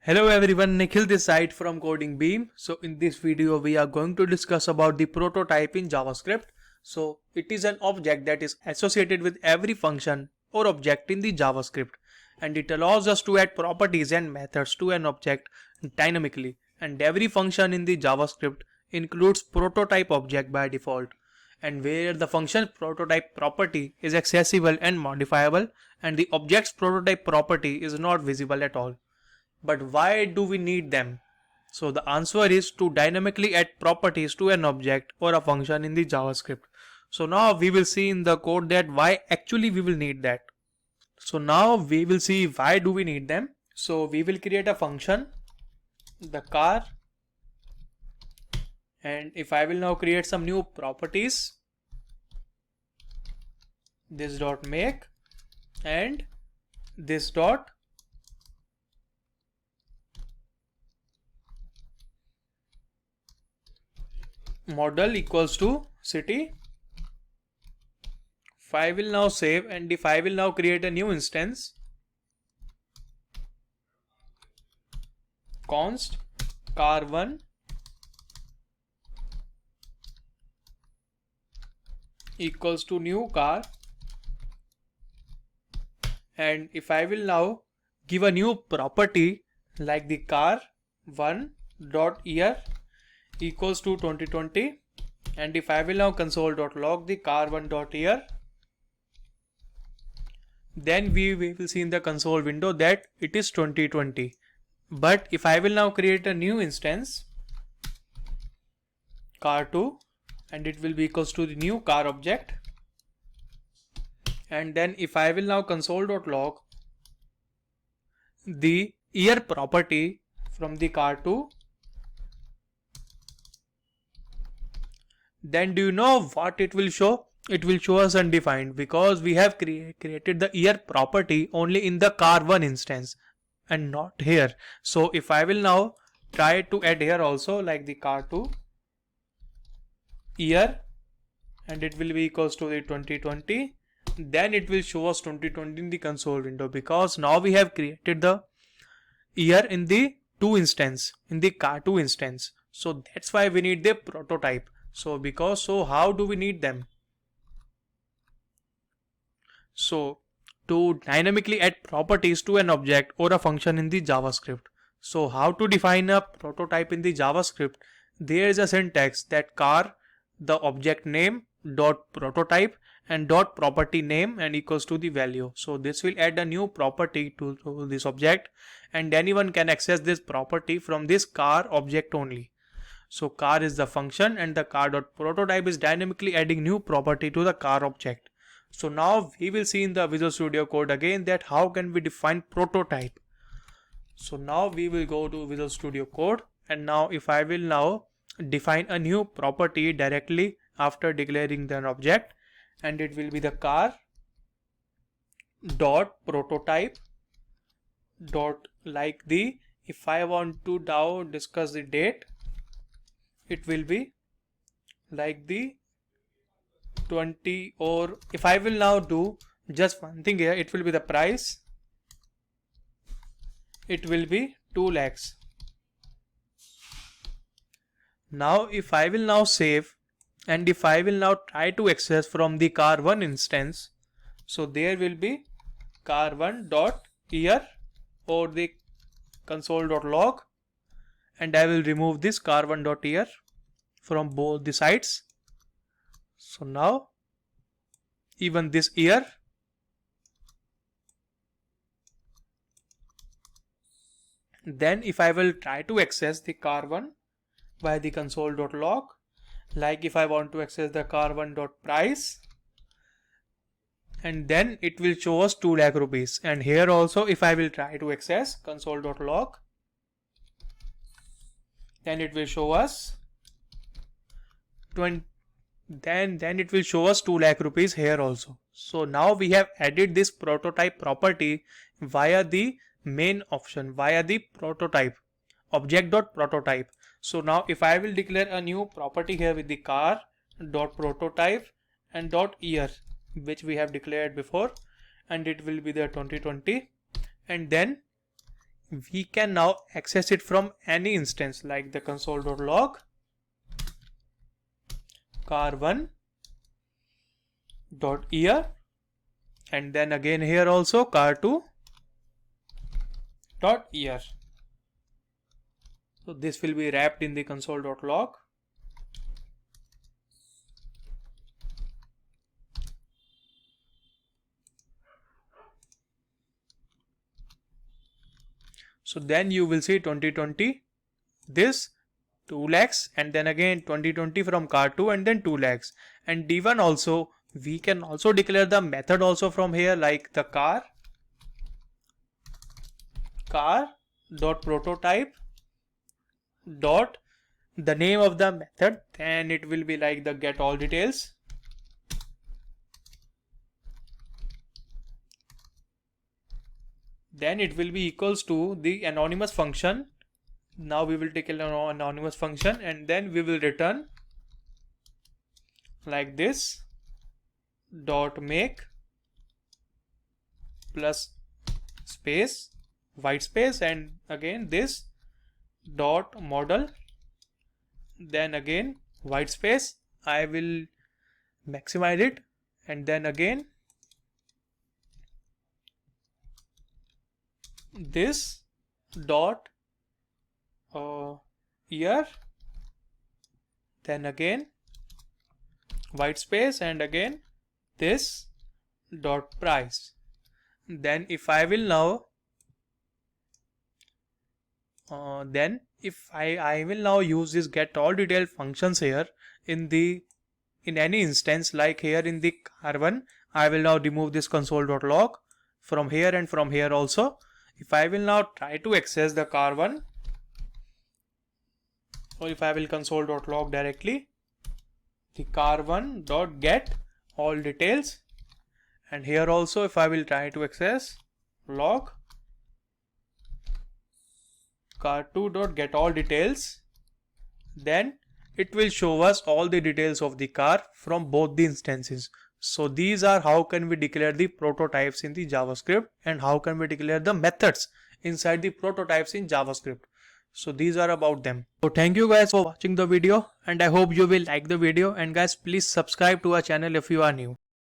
Hello everyone, Nikhil this side from Coding Beam. So in this video we are going to discuss about the prototype in JavaScript. So it is an object that is associated with every function or object in the JavaScript, and it allows us to add properties and methods to an object dynamically, and every function in the JavaScript includes prototype object by default, and where the function prototype property is accessible and modifiable and the object's prototype property is not visible at all. But why do we need them? So the answer is to dynamically add properties to an object or a function in the JavaScript. So now we will see in the code that why actually we will need that. So now we will see why do we need them. So we will create a function, the car, and if I will now create some new properties, this dot make and this dot model equals to city. If I will now save and if I will now create a new instance, const car1 equals to new car, and if I will now give a new property like the car1 dot year equals to 2020, and if I will now console.log the car1.year, then we will see in the console window that it is 2020. But if I will now create a new instance, car2, and it will be equals to the new car object, and then if I will now console.log the year property from the car2, then do you know what it will show? It will show us undefined because we have created the year property only in the car1 instance and not here. So if I will now try to add here also like the car2 year, and it will be equals to the 2020, then it will show us 2020 in the console window because now we have created the year in the car2 instance. So that's why we need the prototype. So how do we need them? So to dynamically add properties to an object or a function in the JavaScript. So how to define a prototype in the JavaScript? There is a syntax that car, the object name dot prototype and dot property name and equals to the value. So this will add a new property to this object, and anyone can access this property from this car object only. So car is the function and the car.prototype is dynamically adding new property to the car object. So now we will see in the Visual Studio Code again that how can we define prototype. So now we will go to Visual Studio Code, and now if I will now define a new property directly after declaring an object, and it will be the car dot prototype dot like the, if I want to now discuss the date, it will be like the 20, or if I will now do just one thing here, it will be the price, it will be 2 lakhs. Now if I will now save and if I will now try to access from the car1 instance, so there will be car1 dot year or the console.log, and I will remove this car1.year from both the sides. So now even this year, then if I will try to access the car1 by the console.log, like if I want to access the car1.price, and then it will show us 2 lakh rupees, and here also if I will try to access console.log, then it will show us 20, then it will show us 2 lakh rupees here also. So now we have added this prototype property via the main option, via the prototype object.prototype. So now if I will declare a new property here with the car dot prototype and dot year, which we have declared before, and it will be the 2020, and then we can now access it from any instance like the console.log car1.year, and then again here also car2.year. So this will be wrapped in the console.log. So then you will see 2020 this 2 lakhs, and then again 2020 from car2 and then 2 lakhs. And D1 also, we can also declare the method also from here like the car.prototype dot the name of the method, and it will be like the get all details. Then it will be equals to the anonymous function. Now we will take an anonymous function, and then we will return like this dot make plus space white space, and again this dot model, then again white space. I will maximize it, and then again this dot year, then again white space, and again this dot price. Then if I will now I will now use this get all detail functions here in any instance, like here in the car1, I will now remove this console.log from here and from here also. If I will now try to access the car1, or if I will console.log directly, the car1.get all details, and here also if I will try to access log car2.get all details, then it will show us all the details of the car from both the instances. So these are how can we declare the prototypes in the JavaScript, and how can we declare the methods inside the prototypes in JavaScript. So these are about them. So thank you guys for watching the video, and I hope you will like the video, and guys please subscribe to our channel if you are new.